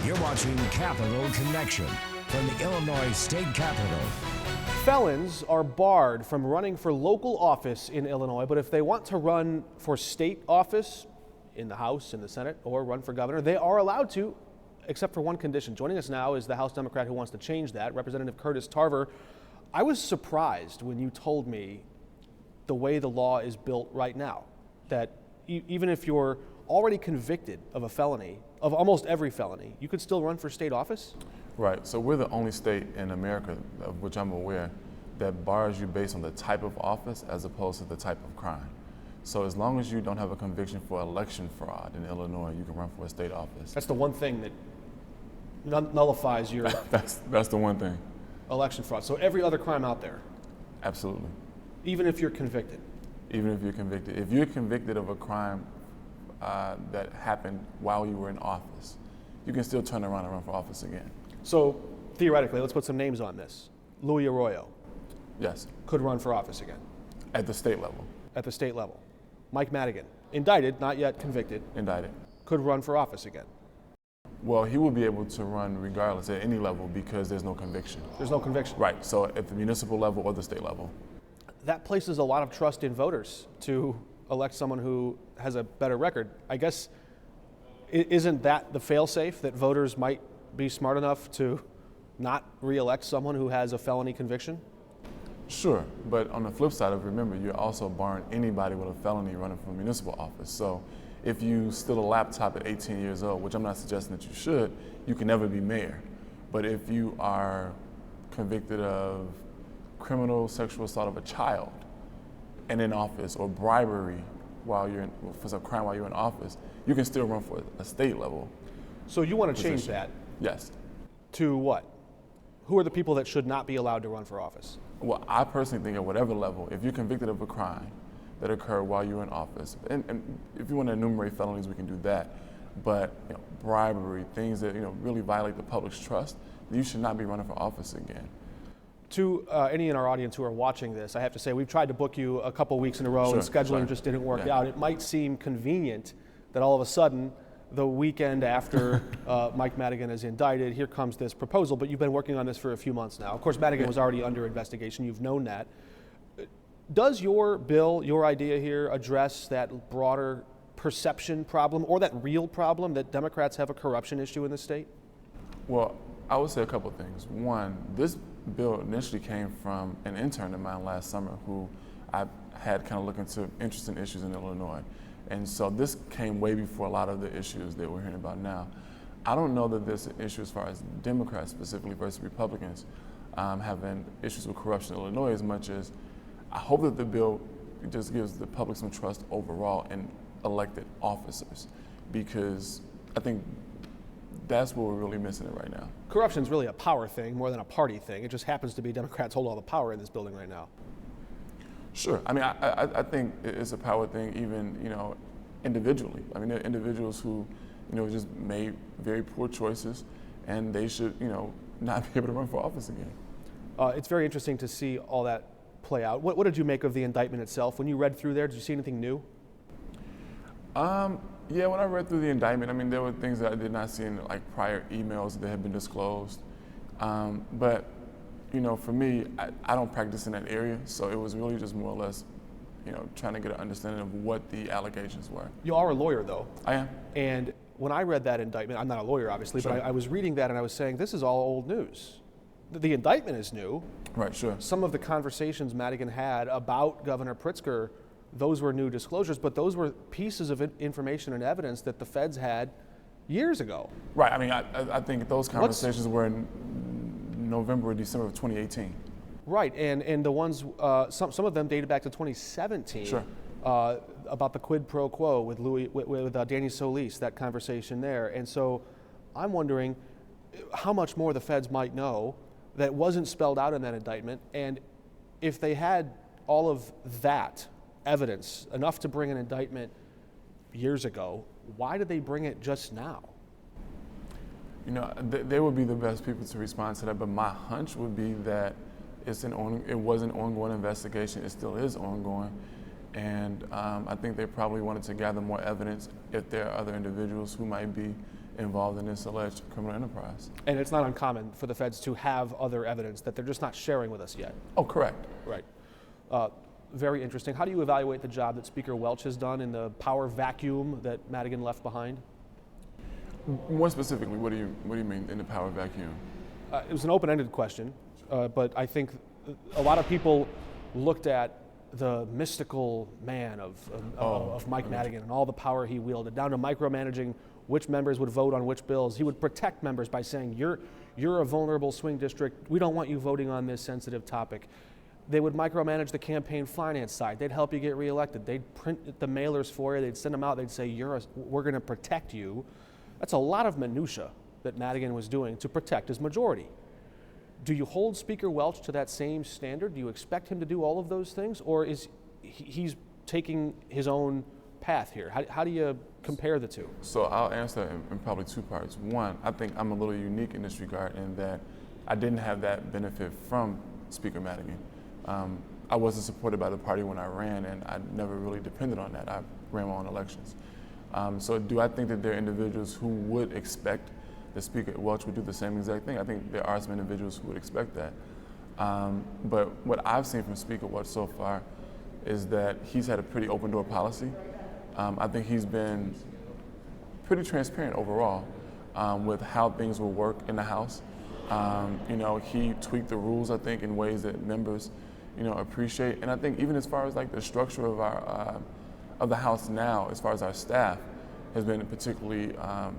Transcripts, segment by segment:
You're watching Capital Connection from the Illinois State Capitol. Felons are barred from running for local office in Illinois, but if they want to run for state office in the House, in the Senate, or run for governor, they are allowed to, except for one condition. Joining us now is the House Democrat who wants to change that, Representative Curtis Tarver. I was surprised when you told me the way the law is built right now, that even if you're already convicted of a felony, of almost every felony, you could still run for state office? Right, so we're the only state in America, of which I'm aware, that bars you based on the type of office as opposed to the type of crime. So as long as you don't have a conviction for election fraud in Illinois, you can run for a state office. That's the one thing that nullifies your That's the one thing. election fraud. So every other crime out there, Absolutely. even if you're convicted. Even if you're convicted. If you're convicted of a crime that happened while you were in office, you can still turn around and run for office again. So theoretically, let's put some names on this. Louis Arroyo Yes, could run for office again at the state level, at the state level. Mike Madigan, indicted, not yet convicted, indicted. could run for office again. Well, he will be able to run regardless at any level because there's no conviction. There's no conviction. Right, so at the municipal level or the state level. That places a lot of trust in voters to elect someone who has a better record. I guess, isn't that the fail-safe, that voters might be smart enough to not re-elect someone who has a felony conviction? Sure, but on the flip side of it, remember, you're also barring anybody with a felony running for municipal office. So if you steal a laptop at 18 years old, which I'm not suggesting that you should, you can never be mayor. But if you are convicted of criminal sexual assault of a child and in office, or bribery for some crime while you're in office, you can still run for a state level. So you want to change that Yes. to what? Who are the people that should not be allowed to run for office? Well, I personally think at whatever level, if you're convicted of a crime that occurred while you were in office, and if you want to enumerate felonies, we can do that. But bribery, things that really violate the public's trust, you should not be running for office again. To any in our audience who are watching this, I have to say we've tried to book you a couple weeks in a row, and scheduling just didn't work out. It might seem convenient that all of a sudden, the weekend after Mike Madigan is indicted, here comes this proposal, but you've been working on this for a few months now. Of course, Madigan was already under investigation. You've known that. Does your bill, your idea here, address that broader perception problem, or that real problem that Democrats have a corruption issue in the state? Well, I would say a couple of things. One, this bill initially came from an intern of mine last summer who I had kind of looked into interesting issues in Illinois. And so this came way before a lot of the issues that we're hearing about now. I don't know that there's an issue as far as Democrats specifically versus Republicans having issues with corruption in Illinois, as much as I hope that the bill just gives the public some trust overall in elected officers, because I think that's what we're really missing it right now. Corruption is really a power thing more than a party thing. It just happens to be Democrats hold all the power in this building right now. Sure. I mean, I think it's a power thing even, individually. I mean, there are individuals who, just made very poor choices, and they should, not be able to run for office again. It's very interesting to see all that play out. What did you make of the indictment itself? When you read through there, did you see anything new? Yeah, when I read through the indictment, I mean, there were things that I did not see in prior emails that had been disclosed. But, for me, I don't practice in that area, so it was really just more or less, trying to get an understanding of what the allegations were. You are a lawyer, though. I am. And when I read that indictment, I'm not a lawyer, obviously, Sure. but I was reading that and I was saying, this is all old news. The indictment is new. Right, sure. Some of the conversations Madigan had about Governor Pritzker, those were new disclosures, but those were pieces of information and evidence that the feds had years ago. Right. I mean, I think those conversations were in November or December of 2018. Right, and the ones, some of them dated back to 2017. Sure. About the quid pro quo with Danny Solis, that conversation there. And so I'm wondering how much more the feds might know that wasn't spelled out in that indictment, and if they had all of that evidence, enough to bring an indictment years ago, why did they bring it just now? They would be the best people to respond to that, but my hunch would be that it was an ongoing investigation. It still is ongoing. And I think they probably wanted to gather more evidence if there are other individuals who might be involved in this alleged criminal enterprise. And it's not uncommon for the feds to have other evidence that they're just not sharing with us yet. Oh, correct. Right. Very interesting. How do you evaluate the job that Speaker Welch has done in the power vacuum that Madigan left behind? More specifically, what do you mean in the power vacuum? It was an open-ended question, but I think a lot of people looked at the mystical man of Mike Madigan and all the power he wielded, down to micromanaging which members would vote on which bills. He would protect members by saying, you're a vulnerable swing district. We don't want you voting on this sensitive topic. They would micromanage the campaign finance side. They'd help you get reelected. They'd print the mailers for you. They'd send them out. They'd say, we're going to protect you. That's a lot of minutia that Madigan was doing to protect his majority. Do you hold Speaker Welch to that same standard? Do you expect him to do all of those things? Or is he's taking his own path here? How do you compare the two? So I'll answer in probably two parts. One, I think I'm a little unique in this regard in that I didn't have that benefit from Speaker Madigan. I wasn't supported by the party when I ran, and I never really depended on that. I ran my own elections. So do I think that there are individuals who would expect that Speaker Welch would do the same exact thing? I think there are some individuals who would expect that. But what I've seen from Speaker Welch so far is that he's had a pretty open door policy. I think he's been pretty transparent overall with how things will work in the House. He tweaked the rules, I think, in ways that members, appreciate. And I think even as far as like the structure of of the House now, as far as our staff, has been particularly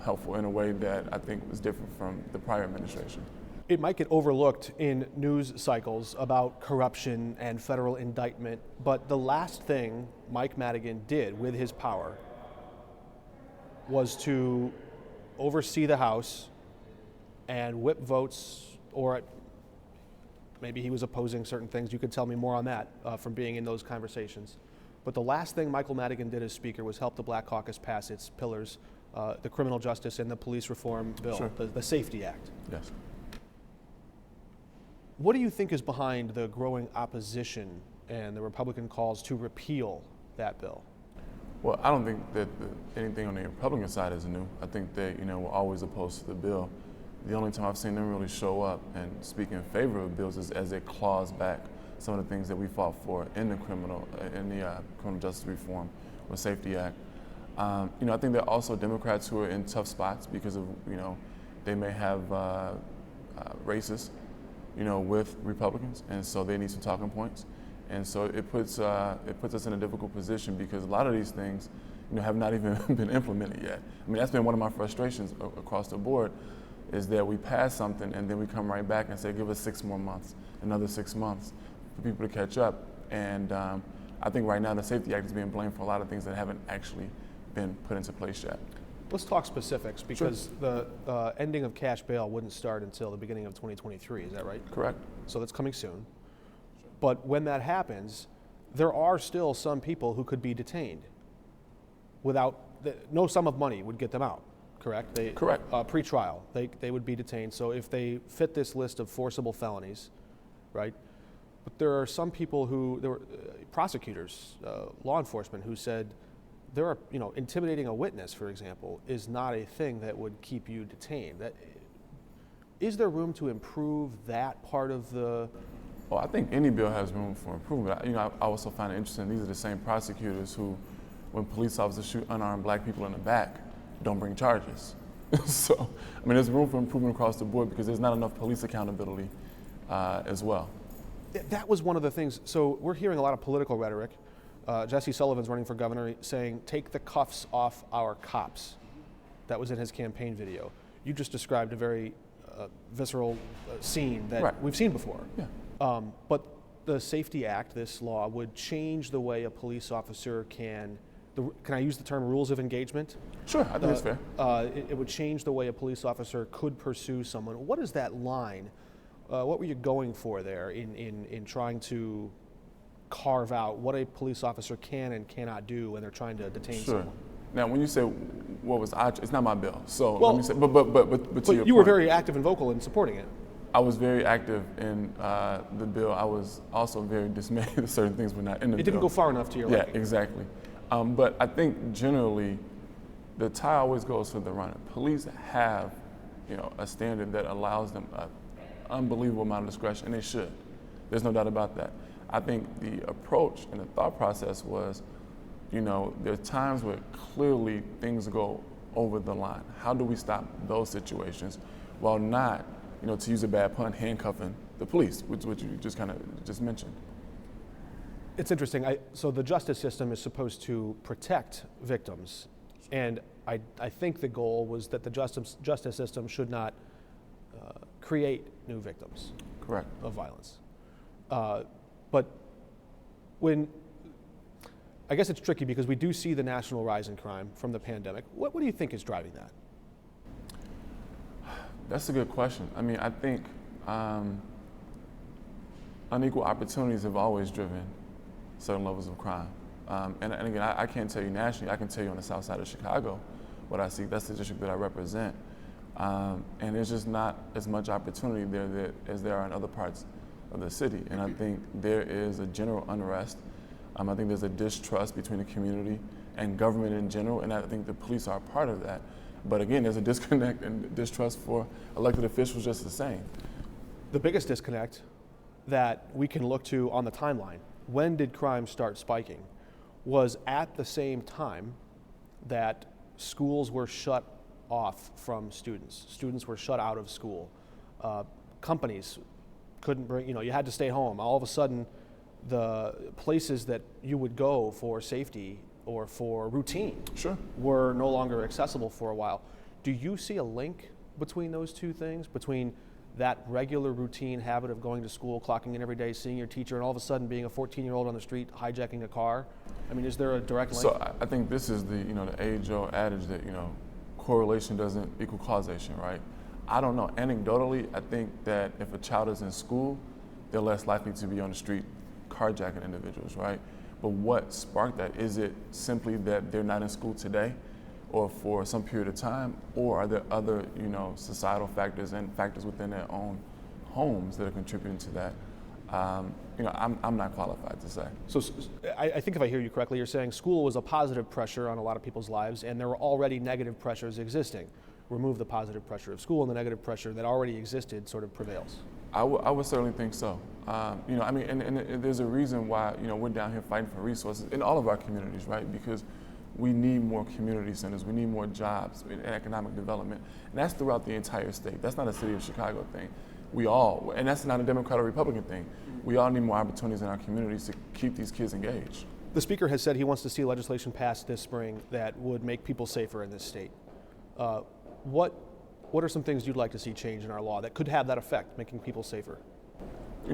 helpful in a way that I think was different from the prior administration. It might get overlooked in news cycles about corruption and federal indictment, but the last thing Mike Madigan did with his power was to oversee the House and whip votes, or maybe he was opposing certain things. You could tell me more on that from being in those conversations. But the last thing Michael Madigan did as Speaker was help the Black Caucus pass its pillars, the criminal justice and the police reform bill, Sure. the Safety Act. Yes. What do you think is behind the growing opposition and the Republican calls to repeal that bill? Well, I don't think that anything on the Republican side is new. I think they, were always opposed to the bill. The only time I've seen them really show up and speak in favor of bills is as they clause back some of the things that we fought for in the criminal justice reform or Safety Act. I think there are also Democrats who are in tough spots because of, they may have races, with Republicans, and so they need some talking points. And so it puts us in a difficult position because a lot of these things, have not even been implemented yet. I mean, that's been one of my frustrations across the board, is that we pass something and then we come right back and say, give us 6 more months, another 6 months for people to catch up. And I think right now the Safety Act is being blamed for a lot of things that haven't actually been put into place yet. Let's talk specifics, because Sure. the ending of cash bail wouldn't start until the beginning of 2023, is that right? Correct. So that's coming soon. But when that happens, there are still some people who could be detained without, no sum of money would get them out, correct? Correct. Pre-trial, they would be detained. So if they fit this list of forcible felonies, right? But there are some people there were prosecutors, law enforcement, who said, there are, intimidating a witness, for example, is not a thing that would keep you detained. Is there room to improve that part of the? Well, I think any bill has room for improvement. I also find it interesting. These are the same prosecutors who, when police officers shoot unarmed Black people in the back, don't bring charges. So, there's room for improvement across the board because there's not enough police accountability as well. That was one of the things. So we're hearing a lot of political rhetoric. Jesse Sullivan's running for governor saying, take the cuffs off our cops. That was in his campaign video. You just described a very visceral scene that Right. we've seen before. Yeah. But the Safety Act, this law, would change the way a police officer can I use the term rules of engagement? Sure, I think that's fair. It would change the way a police officer could pursue someone. What is that line? What were you going for there in trying to carve out what a police officer can and cannot do when they're trying to detain Sure. someone? Now, when you say what was it's not my bill. So Well, let me say, but to your you were point, very active and vocal in supporting it. I was very active in the bill. I was also very dismayed that certain things were not in the bill. It didn't go far enough to your Yeah, liking. exactly. But I think generally the tie always goes to the runner. Police have, a standard that allows them an unbelievable amount of discretion, and they should. There's no doubt about that. I think the approach and the thought process was, there are times where clearly things go over the line. How do we stop those situations while not, to use a bad pun, handcuffing the police, which you just mentioned? It's interesting. So the justice system is supposed to protect victims, and I think the goal was that the justice system should not create new victims. Correct. Of violence. But I guess it's tricky because we do see the national rise in crime from the pandemic. What do you think is driving that? That's a good question. I mean, I think unequal opportunities have always driven certain levels of crime. And again, I can't tell you nationally, I can tell you on the south side of Chicago what I see. That's the district that I represent. And there's just not as much opportunity there as there are in other parts of the city. And I think there is a general unrest. I think there's a distrust between the community and government in general, and I think the police are a part of that. But again, there's a disconnect and distrust for elected officials just the same. The biggest disconnect that we can look to on the timeline, when did crime start spiking, was at the same time that schools were shut off from students. Students were shut out of school. Companies couldn't bring, you had to stay home. All of a sudden, the places that you would go for safety or for routine were no longer accessible for a while. Do you see a link between those two things, between that regular routine habit of going to school, clocking in every day, seeing your teacher, and all of a sudden being a 14-year-old on the street hijacking a car? I mean, is there a direct link? So I think this is the age-old adage that correlation doesn't equal causation, right? I don't know. Anecdotally, I think that if a child is in school, they're less likely to be on the street carjacking individuals, right? But what sparked that? Is it simply that they're not in school today or for some period of time, or are there other, societal factors and factors within their own homes that are contributing to that? I'm not qualified to say. So I think if I hear you correctly, you're saying school was a positive pressure on a lot of people's lives, and there were already negative pressures existing. Remove the positive pressure of school, and the negative pressure that already existed sort of prevails. I would certainly think so. And there's a reason why, we're down here fighting for resources in all of our communities, right? Because we need more community centers, we need more jobs and economic development. And that's throughout the entire state. That's not a city of Chicago thing. And that's not a Democrat or Republican thing. We all need more opportunities in our communities to keep these kids engaged. The speaker has said he wants to see legislation passed this spring that would make people safer in this state. What are some things you'd like to see change in our law that could have that effect, making people safer?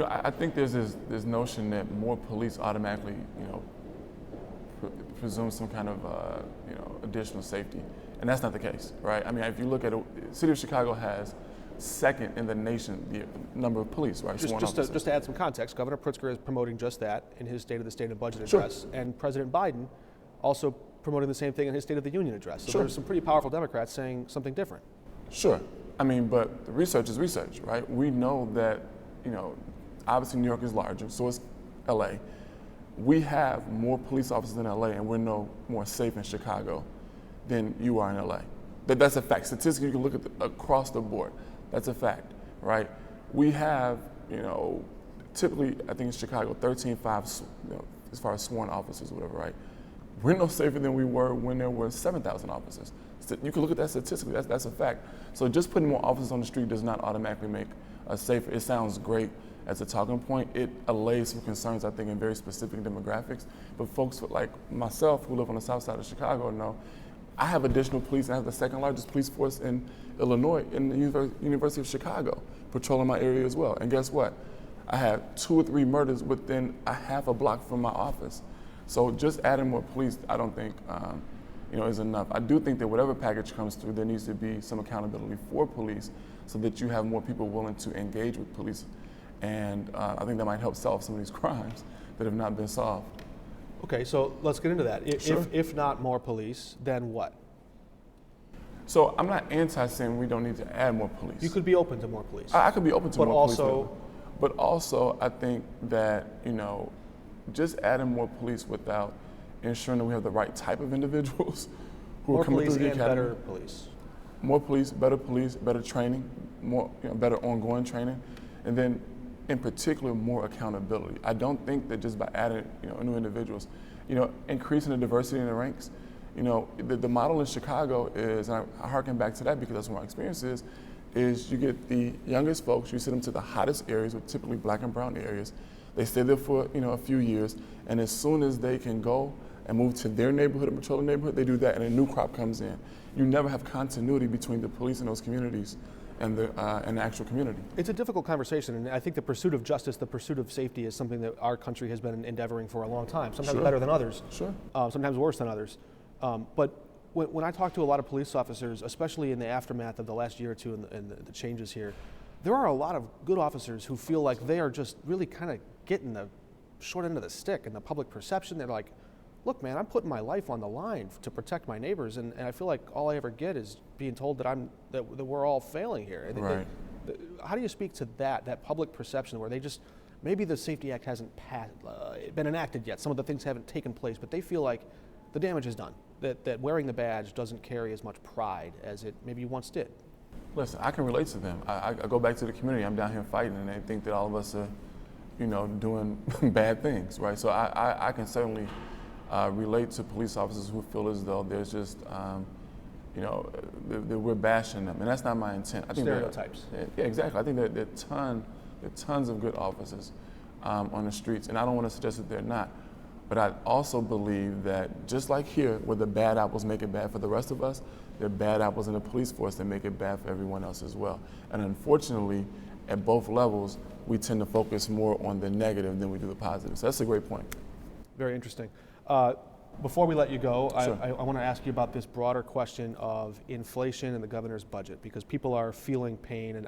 I think there's this notion that more police automatically, presume some kind of, additional safety, and that's not the case, right? I mean, if you look at it, the city of Chicago has second in the nation the number of police, right? Just to add some context, Governor Pritzker is promoting just that in his State of the State and Budget address, and President Biden also promoting the same thing in his State of the Union address. So there's some pretty powerful Democrats saying something different. Sure. I mean, but the research is research, right? We know that, obviously New York is larger, so is LA. We have more police officers in LA, and we're no more safe in Chicago than you are in LA. That's a fact. Statistically, you can look at across the board. That's a fact, right? We have, typically, I think in Chicago, 13,500, as far as sworn officers or whatever, right? We're no safer than we were when there were 7,000 officers. You can look at that statistically, that's a fact. So just putting more officers on the street does not automatically make us safer. It sounds great as a talking point. It allays some concerns, I think, in very specific demographics. But folks like myself who live on the south side of Chicago know I have additional police, and I have the second largest police force in Illinois, in the University of Chicago, patrolling my area as well. And guess what? I have 2 or 3 murders within a half a block from my office. So just adding more police, I don't think, is enough. I do think that whatever package comes through, there needs to be some accountability for police so that you have more people willing to engage with police. And I think that might help solve some of these crimes that have not been solved. Okay, so let's get into that. If not more police, then what? So I'm not saying we don't need to add more police. You could be open to more police. I could be open to more police. But also, I think that, just adding more police without ensuring that we have the right type of individuals who More are coming police through the and academy. better police. More police, better training, more better ongoing training, and then in particular more accountability. I don't think that just by adding new individuals, increasing the diversity in the ranks, the model in Chicago is, and I harken back to that because that's what my experience is you get the youngest folks, you send them to the hottest areas, with typically black and brown areas. They stay there for a few years, and as soon as they can go and move to their neighborhood and patrol the neighborhood, they do that, and a new crop comes in. You never have continuity between the police in those communities and the actual community. It's a difficult conversation, and I think the pursuit of justice, the pursuit of safety is something that our country has been endeavoring for a long time, sometimes Sure. better than others, Sure. Sometimes worse than others. But when I talk to a lot of police officers, especially in the aftermath of the last year or two and the changes here, there are a lot of good officers who feel like they are just really kind of getting the short end of the stick in the public perception. They're like, look, man, I'm putting my life on the line to protect my neighbors, and I feel like all I ever get is being told that we're all failing here. Right. How do you speak to that public perception where they just, maybe the Safety Act hasn't been enacted yet, some of the things haven't taken place, but they feel like the damage is done, that wearing the badge doesn't carry as much pride as it maybe once did? Listen, I can relate to them. I go back to the community. I'm down here fighting, and they think that all of us are, doing bad things, right? So I can certainly relate to police officers who feel as though there's just, that we're bashing them, and that's not my intent. I think Stereotypes. Yeah, exactly. I think that there are tons of good officers on the streets, and I don't want to suggest that they're not. But I also believe that just like here, where the bad apples make it bad for the rest of us, there are bad apples in the police force that make it bad for everyone else as well. And unfortunately, at both levels, we tend to focus more on the negative than we do the positive. So that's a great point. Very interesting. Before we let you go, Sure. I want to ask you about this broader question of inflation and the governor's budget, because people are feeling pain, and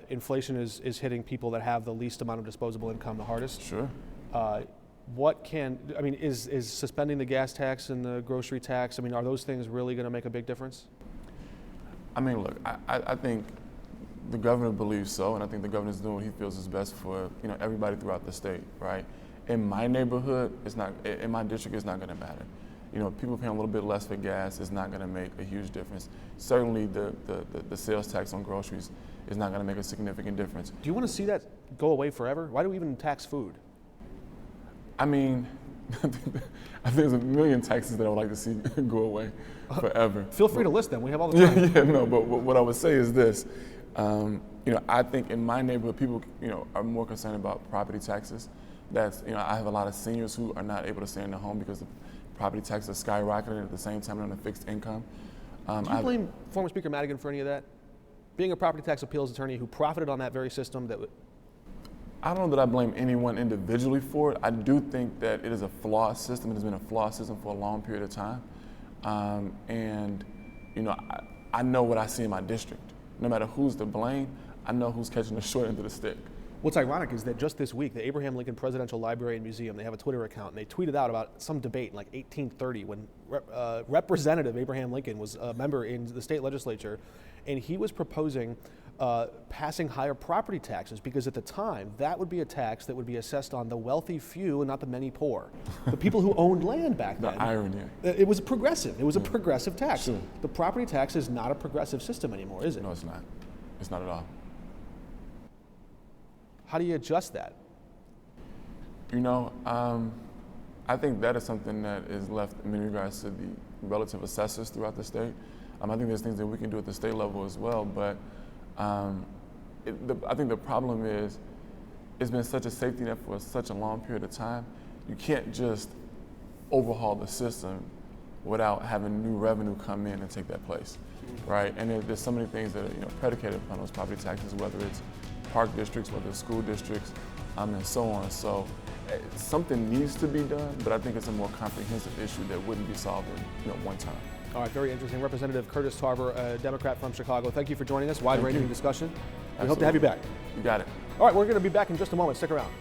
inflation is hitting people that have the least amount of disposable income the hardest. Sure. Is suspending the gas tax and the grocery tax, are those things really going to make a big difference? Look, I think the governor believes so, and I think the governor's doing what he feels is best for everybody throughout the state, right? In my neighborhood, in my district, it's not going to matter. People paying a little bit less for gas is not going to make a huge difference. Certainly, the sales tax on groceries is not going to make a significant difference. Do you want to see that go away forever? Why do we even tax food? I think there's a million taxes that I would like to see go away forever. Feel free to list them. We have all the time. But what I would say is this. I think in my neighborhood, people, are more concerned about property taxes. I have a lot of seniors who are not able to stay in their home because the property taxes are skyrocketing at the same time they're on a fixed income. Do you blame former Speaker Madigan for any of that? Being a property tax appeals attorney who profited on that very system I don't know that I blame anyone individually for it. I do think that it is a flawed system. It has been a flawed system for a long period of time. I know what I see in my district. No matter who's to blame, I know who's catching the short end of the stick. What's ironic is that just this week, the Abraham Lincoln Presidential Library and Museum, they have a Twitter account, and they tweeted out about some debate in 1830 when Representative Abraham Lincoln was a member in the state legislature, and he was proposing passing higher property taxes because at the time, that would be a tax that would be assessed on the wealthy few and not the many poor. The people who owned land back then. The irony. It was progressive. It was a progressive tax. Sure. The property tax is not a progressive system anymore, is it? No, it's not. It's not at all. How do you adjust that? I think that is something that is left in many regards to the relative assessors throughout the state. I think there's things that we can do at the state level as well, but I think the problem is it's been such a safety net for such a long period of time. You can't just overhaul the system without having new revenue come in and take that place, right? And there's so many things that are predicated upon those property taxes, whether it's park districts, whether it's school districts, and so on. So something needs to be done, but I think it's a more comprehensive issue that wouldn't be solved in one time. All right, very interesting. Representative Curtis Tarver, a Democrat from Chicago. Thank you for joining us. Wide-ranging discussion. We hope to have you back. You got it. All right, we're going to be back in just a moment. Stick around.